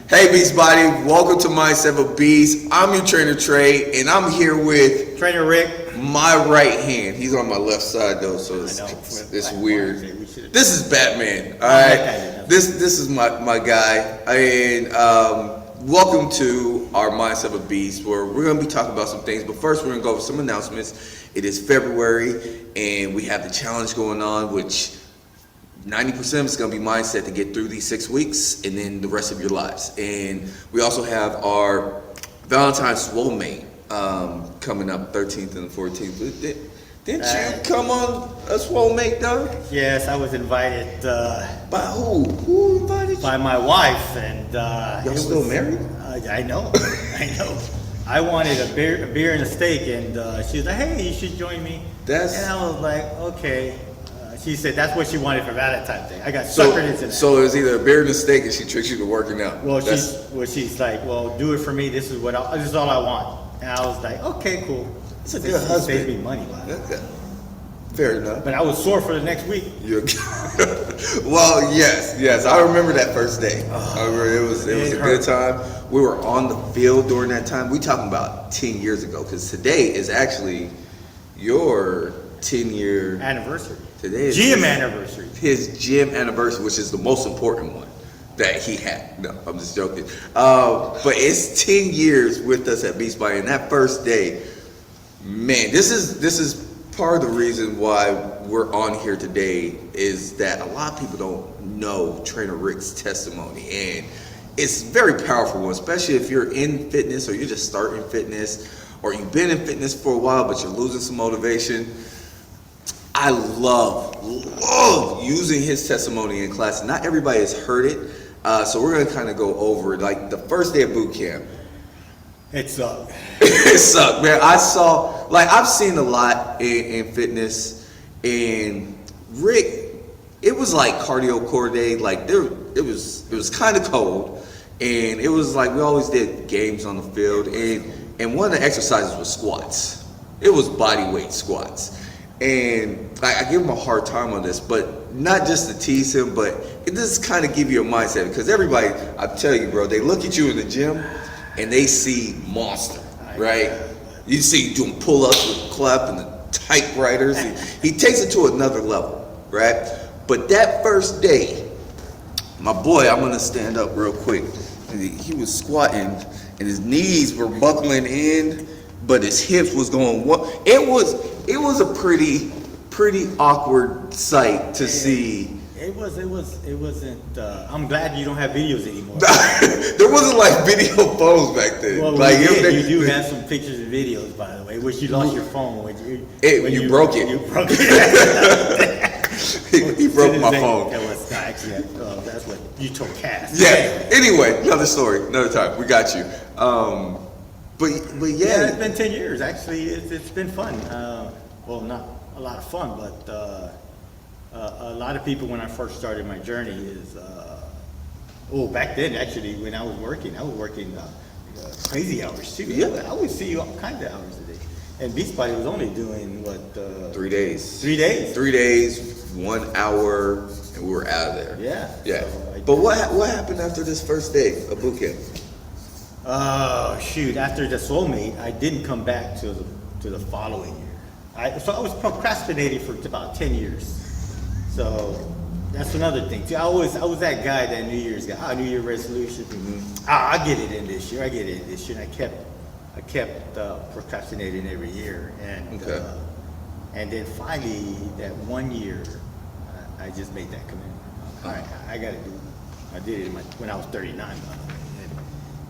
Hey Beachbody, welcome to Mindset of a Beast. I'm your trainer Trey, and I'm here with Trainer Rick. My right hand. He's on my left side though, so it's weird. This is Batman. All right, this is my guy, and welcome to our Mindset of a Beast, where we're gonna be talking about some things. But first, we're gonna go over some announcements. It is February, and we have the challenge going on, which 90% of it's going to be mindset to get through these 6 weeks and then the rest of your lives. And we also have our Valentine's Swole Mate coming up 13th and 14th. Didn't you come on a Swole Mate though? Yes, I was invited. By who? Who invited you? By my wife. And y'all still married? I know. I wanted a beer and a steak, and she was like, hey, you should join me. And I was like, okay. She said that's what she wanted for Valentine's Day. I got suckered into that. So it was either a beer and a steak, and she tricks you to working out. Well, she's like, well, do it for me. This is all I want. And I was like, okay, cool. It's a good husband. Saved me money, okay. Fair enough. But I was sore for the next week. Well, yes. I remember that first day. I remember it was a good time. We were on the field during that time. We talking about 10 years ago, because today is actually your 10-year anniversary. Today is gym anniversary. His gym anniversary, which is the most important one that he had. No, I'm just joking. But it's 10 years with us at Beachbody, and that first day, man, this is part of the reason why we're on here today, is that a lot of people don't know Trainer Rick's testimony, and it's a very powerful one, especially if you're in fitness or you're just starting fitness, or you've been in fitness for a while but you're losing some motivation. I love using his testimony in class. Not everybody has heard it, so we're gonna kind of go over it. Like the first day of boot camp. It sucked. It sucked, man. I've seen a lot in fitness, and Rick, it was like cardio core day. Like it was kind of cold, and it was like we always did games on the field, and one of the exercises was squats. It was body weight squats. And I give him a hard time on this, but not just to tease him, but it just kind of give you a mindset, because everybody, I tell you, bro, they look at you in the gym and they see monster, right? You see doing pull-ups with Clep and the typewriters. He takes it to another level, right? But that first day, my boy, I'm gonna stand up real quick. He was squatting and his knees were buckling in, but his hips was going. It was a pretty awkward sight to see. It wasn't. I'm glad you don't have videos anymore. There wasn't like video phones back then. Well, like you do have some pictures and videos, by the way, which you lost your phone when you broke it. You broke it. he broke my phone. Actually, that's what you told Cass. Yeah. Anyway, another story, another time. We got you. But yeah, it's been 10 years. Actually, it's been fun. Well, not a lot of fun, but a lot of people, when I first started my journey, is back then actually when I was working crazy hours too. Yeah. I would see you all kinds of hours a day. And Beachbody was only doing what? 3 days. 3 days. 3 days, 1 hour, and we were out of there. Yeah. So but what happened after this first day of boot camp? Oh shoot! After the soulmate, I didn't come back to the following year. So I was procrastinating for about 10 years. So that's another thing too. I was that guy, that New Year's guy. New Year resolution. Mm-hmm. I get it in this year. And I kept procrastinating every year, and then finally that 1 year, I just made that commitment. All right, I got to do it. I did it when I was 39, by the way.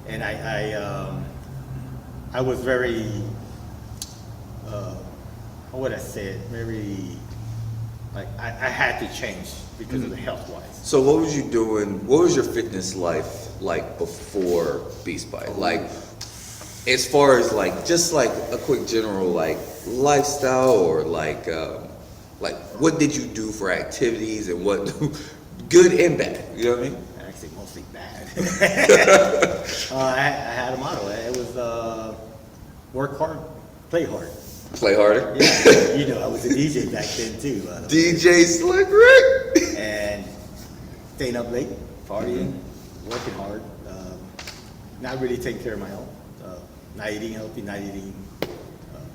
And I was very, how would I say it? Very, like I had to change because of the health wise. So what was you doing? What was your fitness life like before Beachbody? Like, as far as like just like a quick general like lifestyle, or like what did you do for activities, and what good and bad? You know what I mean? Actually, mostly bad. I had a motto. It was work hard, play hard. Play harder? Yeah, I was a DJ back then too. DJ Slick Rick! And staying up late, partying, working hard. not really taking care of my health, not eating healthy,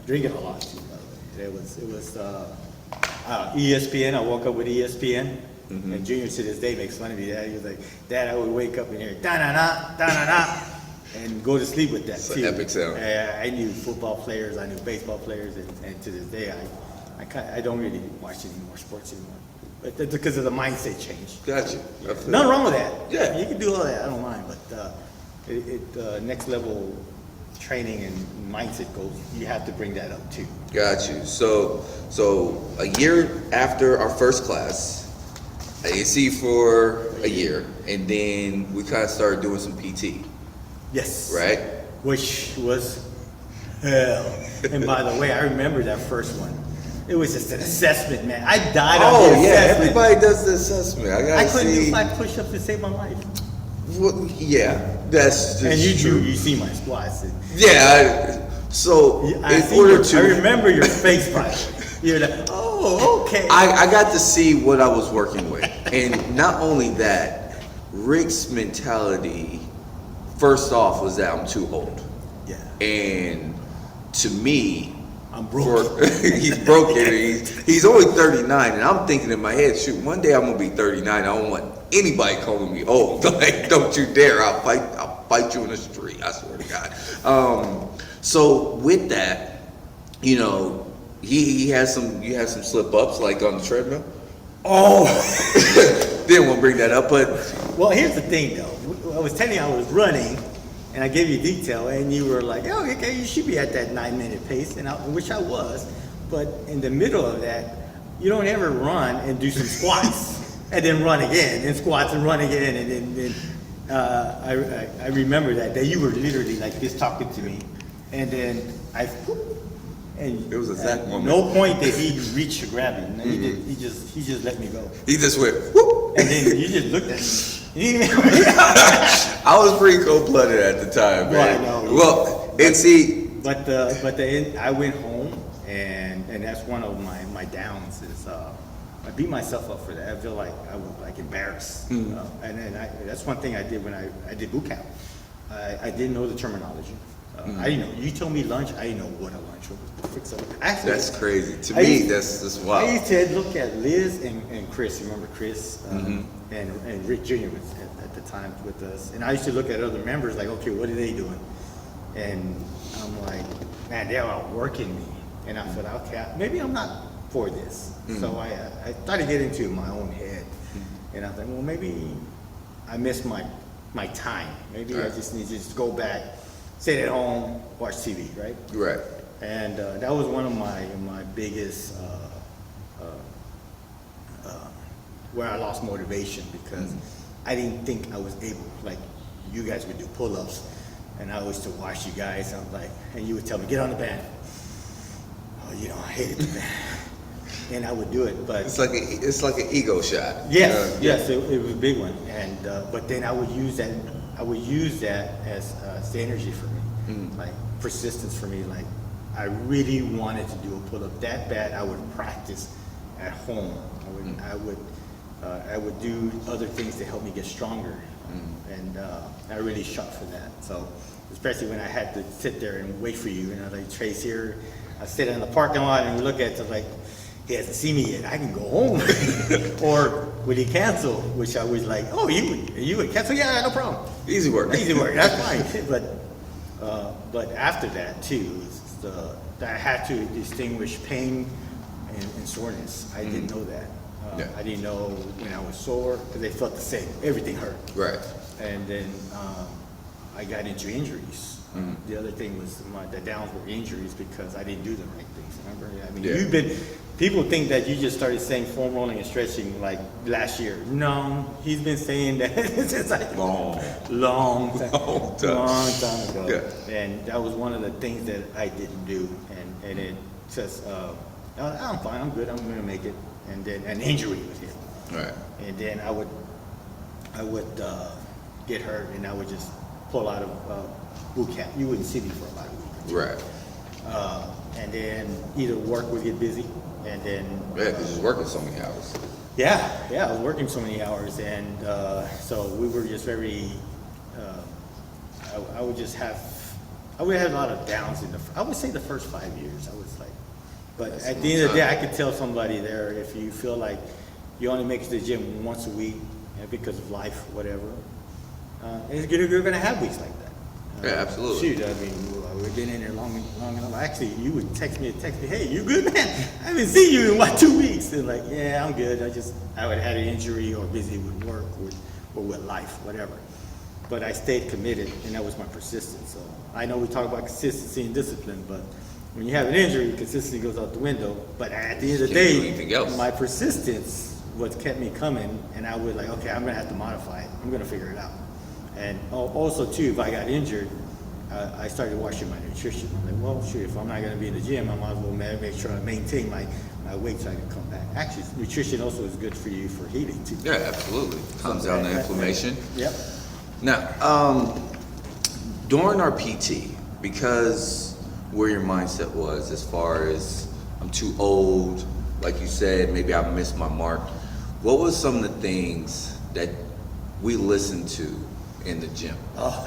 drinking a lot too, by the way. It was ESPN. I woke up with ESPN. And Junior to this day makes fun of me. Dad, he was like, Dad, I would wake up and hear da-na-na, da-na-na, and go to sleep with that It's too. an epic sound. I knew football players, I knew baseball players, and to this day, I don't really watch any more sports anymore. But that's because of the mindset change. Gotcha. Nothing wrong with that. Yeah. You can do all that. I don't mind. But next level training and mindset goals, you have to bring that up too. Got you. So a year after our first class, I didn't see you for a year, and then we kind of started doing some PT, Yes. right? Which was hell. And by the way, I remember that first one. It was just an assessment, man. I died on the Oh yeah, assessment. everybody does the assessment. I couldn't do 5 push-ups to save my life. Well, yeah, that's just And you true. you see my squats. Yeah. So I remember your face, by the way. You're like, oh, okay. I got to see what I was working with. And not only that, Rick's mentality, first off, was that I'm too old. Yeah. And to me, I'm broke. he's broken. He's only 39, and I'm thinking in my head, shoot, one day I'm gonna be 39. I don't want anybody calling me old. Like, don't you dare! I'll fight you in the street. I swear to God. So with that, you know, he has some. You had some slip ups, like on the treadmill. Oh. Didn't want to bring that up, but Well, here's the thing, though. I was telling you I was running, and I gave you detail, and you were like, "Oh, okay, you should be at that 9-minute pace," which I was. But in the middle of that, you don't ever run and do some squats, and then run again, and squats and run again, and then I remember that you were literally like this talking to me, and then and it was a exact moment. no point did he reach to grab me. No, he just let me go. he just went. Whoop. And then you just looked at me. You didn't even- I was pretty cold-blooded at the time, man. Well, I know. Well, and see, But I went home, and that's one of my downs is I beat myself up for that. I feel like I was like embarrassed, and then that's one thing I did when I did boot camp. I didn't know the terminology. I didn't know. You told me lunch. I didn't know what a lunch was. Actually, that's crazy. To I me, used- that's I wild. used to look at Liz and Chris. Remember Chris and Rick Jr. was at the time with us, and I used to look at other members like, okay, what are they doing? And I'm like, man, they're outworking me, and I thought, okay, maybe I'm not for this. So I started getting into my own head, and I thought, well, maybe I missed my time. Maybe I just need to just go back, sit at home, watch TV, right? Right. And that was one of my biggest where I lost motivation because I didn't think I was able, like you guys would do pull-ups, and I used to watch you guys. I'm like, and you would tell me, get on the band. Oh, you know, I hated the band, and I would do it, but It's like an ego shot. yes, yes, it was a big one, and but then I would use that. I would use that as the energy for me, like persistence for me. Like I really wanted to do a pull-up that bad. I would practice at home. I would do other things to help me get stronger, and I really shot for that. So especially when I had to sit there and wait for you, you know, like Trace here, I sit in the parking lot and we look at it like, he hasn't seen me yet, I can go home. Or would he cancel? Which I was like, oh, you would cancel? Yeah, no problem. Easy work. Easy work, that's fine. But after that too, I had to distinguish pain and soreness. I didn't know that. Yeah. I didn't know when I was sore because they felt the same. Everything hurt. Right. And then I got into injuries. The other thing was the downs were injuries because I didn't do the right things. Remember? I mean, Yeah. people think that you just started saying foam rolling and stretching like last year. No, he's been saying that since like long time ago. Yeah. And that was one of the things that I didn't do. And it just, I'm fine, I'm good, I'm gonna make it. And then an injury was hit. Right. And then I would get hurt, and I would just pull out of boot camp. You wouldn't see me for about a week. Right. And then either work would get busy, and then Yeah, because you're working so many hours. yeah, I was working so many hours, and so we were just very. I would just have, I would have a lot of downs I would say the first 5 years. I was like, but That's at a the end long of the day, time. I could tell somebody there, if you feel like you only make it to the gym once a week because of life, whatever, you're going to have weeks like that. Yeah, absolutely. Shoot, I mean, we've been in there long enough. Actually, you would text me, hey, you good, man? I haven't seen you in, 2 weeks? And like, yeah, I'm good. I would have had an injury or busy with work or with life, whatever. But I stayed committed, and that was my persistence. So I know we talk about consistency and discipline, but when you have an injury, consistency goes out the window. But at the end of the Can't do anything day, else. my persistence what kept me coming, and I was like, okay, I'm gonna have to modify it. I'm gonna figure it out. And also too, if I got injured, I started watching my nutrition. I'm like, well, shoot, if I'm not gonna be in the gym, I might as well make sure I maintain my weight so I can come back. Actually, nutrition also is good for you for healing too. Yeah, absolutely. Calms down the inflammation. Yep. Now, during our PT, because where your mindset was as far as I'm too old, like you said, maybe I missed my mark. What was some of the things that we listened to in the gym? Oh,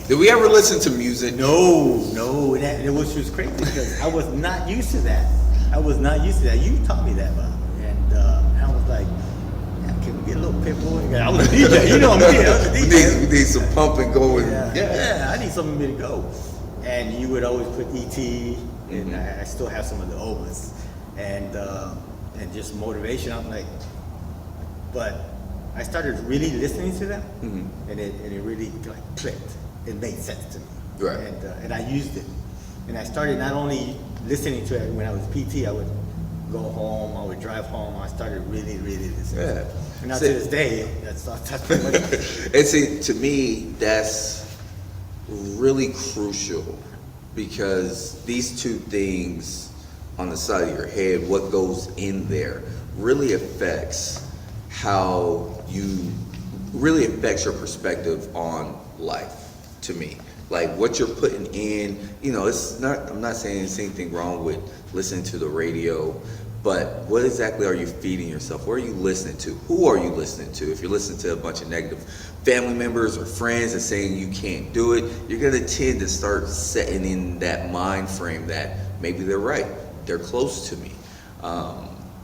Did we ever listen to music? no, which was crazy because I was not used to that. You taught me that, Bob. And I was like, yeah, can we get a little pit bull? I was a DJ, you know what I mean? I was a DJ. We need some pumping going. Yeah, I need something to go. And you would always put ET, and I still have some of the old ones, and just motivation. I'm like, but I started really listening to them, and it really like clicked. It made sense to me, Right. And I used it, and I started not only listening to it when I was PT. I would go home, I would drive home. I started really listening. Yeah. To it. And now See- to this day, that's pretty much. And see, to me, that's really crucial because these two things on the side of your head, what goes in there, really affects your perspective on life, to me. Like what you're putting in, I'm not saying there's anything wrong with listening to the radio, but what exactly are you feeding yourself? What are you listening to? Who are you listening to? If you're listening to a bunch of negative family members or friends and saying you can't do it, you're going to tend to start setting in that mind frame that maybe they're right. They're close to me.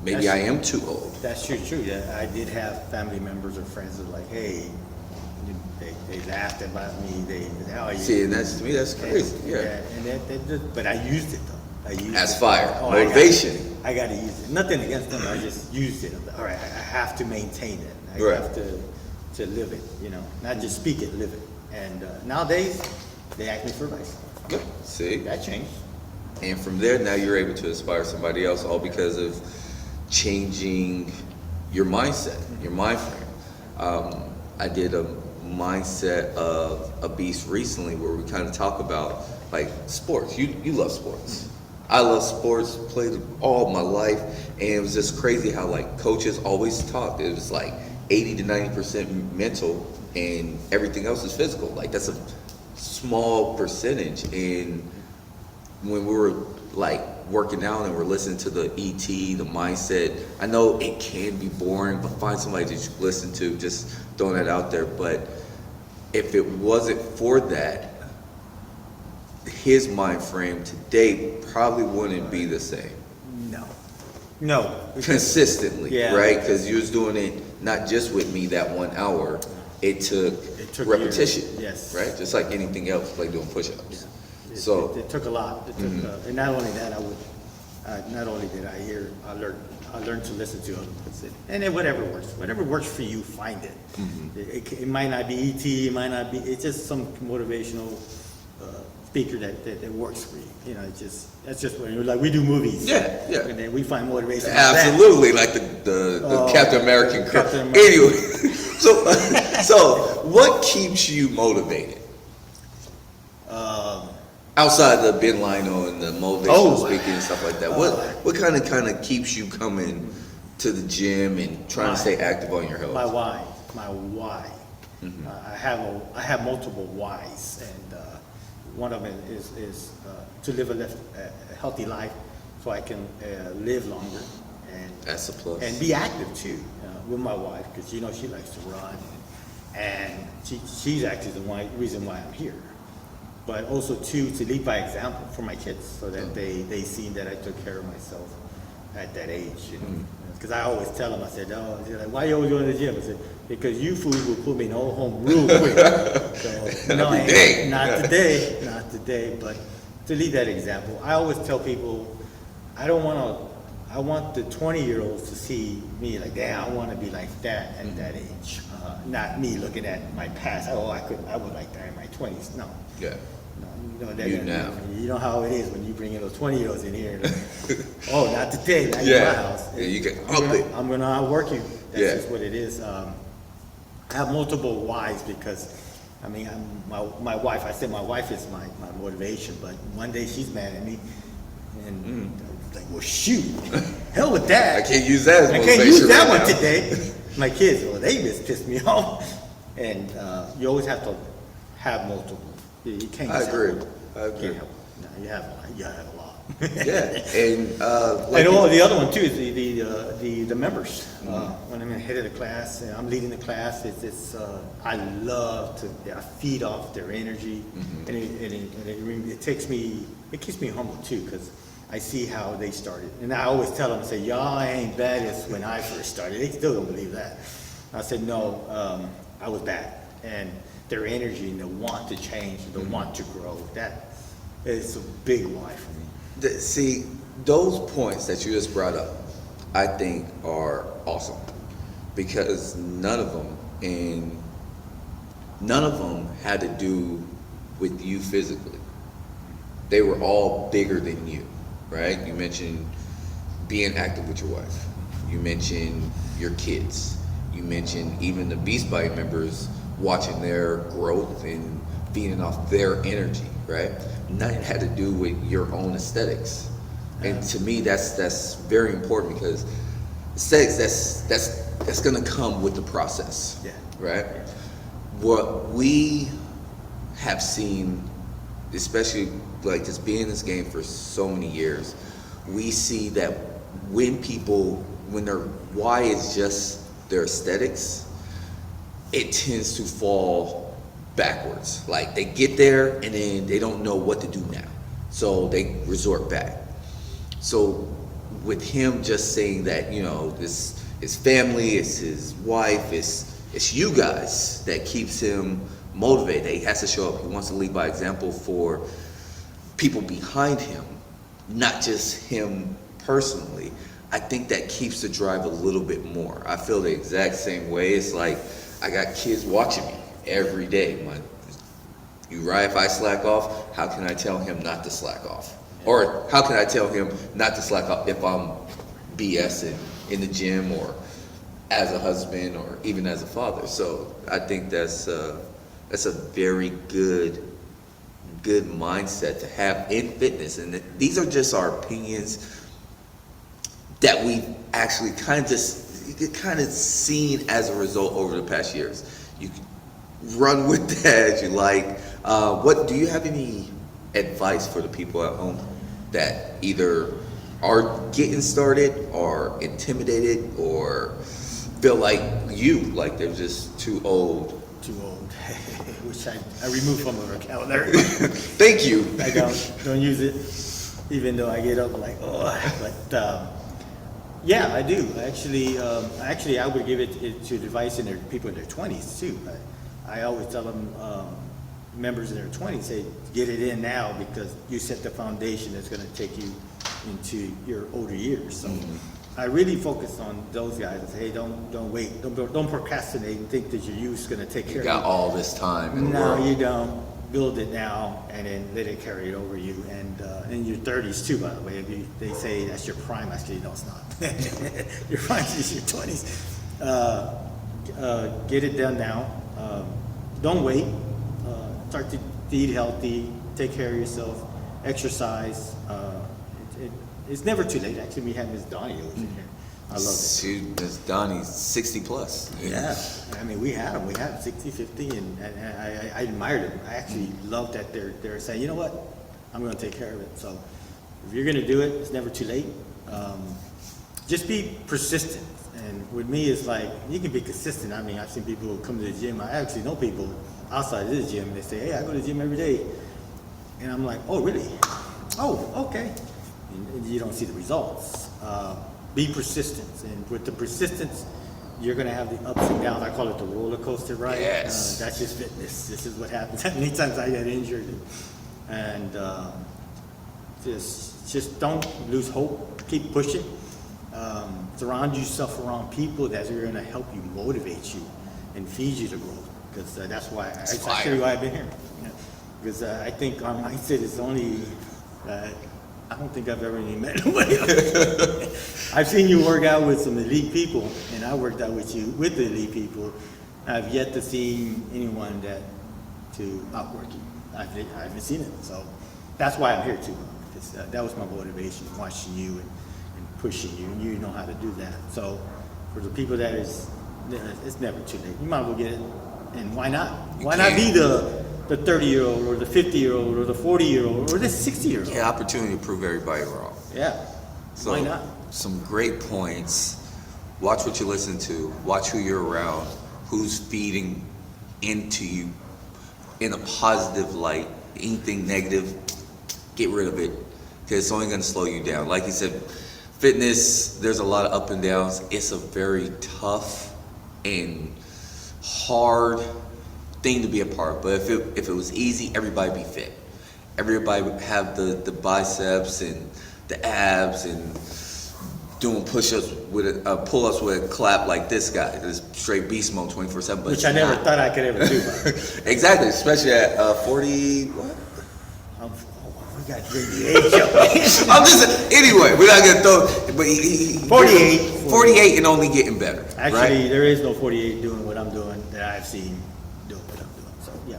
Maybe I am too old. That's true. Yeah, I did have family members or friends that were like, hey, they laughed about me. See, and that's, to me, that's crazy. Yeah. But I used it though. That's fire. Motivation. I got to use it. Nothing against them. I just used it. All right, I have to maintain it. I Right. have to live it. Not just speak it, live it. And nowadays, they ask me for advice. Yep. See? That changed. And from there, now you're able to inspire somebody else, all because of changing your mindset, your mind frame. I did a mindset of a beast recently where we kind of talk about like sports. You love sports. I love sports, played all my life, and it was just crazy how like coaches always talked. It was like 80 to 90% mental and everything else is physical. Like that's a small percentage. And when we were like working out and we're listening to the ET, the mindset, I know it can be boring, but find somebody that you listen to, just throwing that out there. But if it wasn't for that, his mind frame today probably wouldn't be the same. No. Consistently, Yeah. right? Because you was doing it not just with me that 1 hour. It took repetition, years. Yes. right? Just like anything else, like doing push-ups. It So, it took a lot. It took, and not only that, not only did I hear, I learned to listen to others. And then whatever works for you, find it. It might not be ET, it might not be. It's just some motivational speaker that works for you. That's just when you're like we do movies. Yeah. And then we find motivation. in that. Absolutely, like the Captain American. Captain America. Anyway, so what keeps you motivated? Outside the Ben Lino and the motivational speaking and stuff like that, what kind of keeps you coming to the gym and trying to stay active on your health? My why. I have multiple whys, and one of them is to live a healthy life, so I can live longer and That's a plus. and be active too with my wife, because she likes to run, and she's actually the reason why I'm here. but also too to lead by example for my kids, so that they seen that I took care of myself at that age. You know, because I always tell them, I said, "Oh, they're like, why you always going to the gym?" I said, "Because you fools will put me in the old home real quick." So no, not today, but to lead that example. I always tell people, I want the 20-year-olds to see me like, damn, I want to be like that at that age. Not me looking at my past. Oh, I would like that in my 20s. No. Yeah. No, You know how it is when you bring in those 20-year-olds in here. Like, oh, not today. Not in Yeah. my house. Yeah, you can I'm gonna outwork you. That's Yeah. just what it is. I have multiple whys because, I mean, my wife. I said my wife is my motivation, but one day she's mad at me, and like, well, shoot, hell with that. I can't use that as I motivation can't use that right one now. today. My kids, well, they just pissed me off, and you always have to have multiple. You can't. I just have agree. one. I You agree. can't have one. No, you have a lot. You gotta have a lot. Yeah, and like And the other one too is the members. When I'm in head of the class and I'm leading the class, it's I love to feed off their energy, and it keeps me humble too, because I see how they started, and I always tell them, I say, y'all ain't bad as when I first started. They still don't believe that. I said, no, I was bad, and their energy and the want to change, the want to grow, that is a big why for me. See, those points that you just brought up, I think are awesome, because none of them had to do with you physically. They were all bigger than you, right? You mentioned being active with your wife. You mentioned your kids. You mentioned even the Beast Bite members watching their growth and feeding off their energy, right? Nothing had to do with your own aesthetics. And to me, that's very important, because aesthetics, that's gonna come with the process, Yeah. right? What we have seen, especially like just being in this game for so many years, we see that when their why is just their aesthetics, it tends to fall backwards. Like they get there and then they don't know what to do now, so they resort back. So with him just saying that, you know, this his family, it's his wife, it's you guys that keeps him motivated. He has to show up. He wants to lead by example for people behind him, not just him personally. I think that keeps the drive a little bit more. I feel the exact same way. It's like I got kids watching me every day. Uriah, if I slack off, how can I tell him not to slack off? Or how can I tell him not to slack off if I'm BSing in the gym, or as a husband, or even as a father? So I think that's a very good mindset to have in fitness. And these are just our opinions that we've actually kind of seen as a result over the past years. You can run with that as you like. What do you have any advice for the people at home that either are getting started, or intimidated, or feel like they're just too old? Too old, which I removed from the calendar. Thank you. I don't use it, even though I get up like, oh, but yeah, I do. Actually, I would give it to advice in people in their 20s too. I always tell them, members in their 20s, say, get it in now, because you set the foundation that's going to take you into your older years. So I really focus on those guys and say, hey, don't wait, don't procrastinate and think that your youth's going to take care of you. You got all this time in the No, world. you don't. Build it now, and then let it carry it over you. And in your 30s too, by the way, they say that's your prime. Actually, no, it's not. Your prime is your 20s. Get it done now. Don't wait. Start to eat healthy. Take care of yourself. Exercise. It's never too late. Actually, we have Miss Donnie over here. I love it. Miss Donnie's 60 plus. Yeah, I mean, we had them. We had 60, 50, and I admired them. I actually love that they're saying, you know what, I'm going to take care of it. So if you're going to do it, it's never too late. Just be persistent. And with me, it's like, you can be consistent. I mean, I've seen people who come to the gym. I actually know people outside of this gym, and they say, hey, I go to the gym every day. And I'm like, oh, really? Oh, okay. And you don't see the results. Be persistent. And with the persistence, you're going to have the ups and downs. I call it the roller coaster ride. Yes. That's just fitness. This is what happens. Many times I get injured. And just don't lose hope. Keep pushing. Surround yourself around people that are going to help you, motivate you, and feed you to growth. Because that's why that's actually why I've been here. Because I think our mindset is only. I don't think I've ever even met nobody else. I've seen you work out with some elite people, and I worked out with you with the elite people. I've yet to see anyone to outwork you. I haven't seen it, so that's why I'm here too. Because that was my motivation, watching you and pushing you, and you know how to do that. So for the people it's never too late. You might as well get it, and why not? Why not be the 30-year-old or the 50-year-old or the 40-year-old or the 60-year-old? Yeah, opportunity to prove everybody wrong. Yeah. So, why not? Some great points. Watch what you listen to. Watch who you're around. Who's feeding into you in a positive light. Anything negative, get rid of it, because it's only going to slow you down. Like you said, fitness, there's a lot of up and downs. It's a very tough and hard thing to be a part of. But if it was easy, everybody would be fit. Everybody would have the biceps and the abs and doing push-ups with pull-ups with a clap like this guy. This straight beast mode 24/7. Which I never thought I could ever do. Exactly, especially at 40. What? We got to bring the age up. I'm just anyway. We're not gonna throw. But he 48. 48 and only getting better. Actually, right? there is no 48 doing what I'm doing that I've seen doing what I'm doing. So yeah,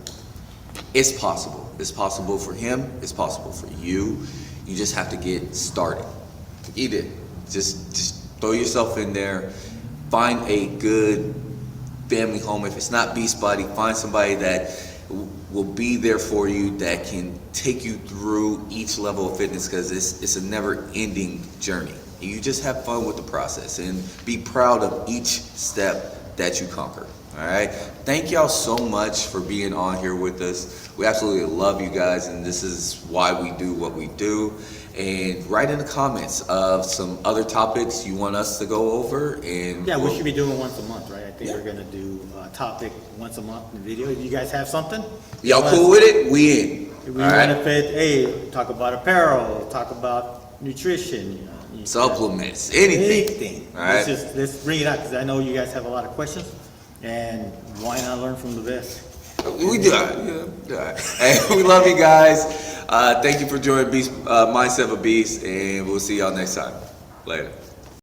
It's possible. It's possible for him. It's possible for you. You just have to get started. Eat it. Just throw yourself in there. Find a good family home. If it's not Beachbody, find somebody that will be there for you, that can take you through each level of fitness, because it's a never-ending journey. You just have fun with the process and be proud of each step that you conquer. All right. Thank y'all so much for being on here with us. We absolutely love you guys, and this is why we do what we do. And write in the comments of some other topics you want us to go over. And yeah, we should be doing once a month, right? I think we're gonna do a topic once a month in the video. If you guys have something, y'all cool with it? We in. If we want to fit, hey, talk about apparel, talk about nutrition, supplements, anything. All right. Let's bring it out, because I know you guys have a lot of questions, and why not learn from the best? We do. Yeah. Hey, we love you guys. Thank you for joining Mindset of a Beast, and we'll see y'all next time. Later.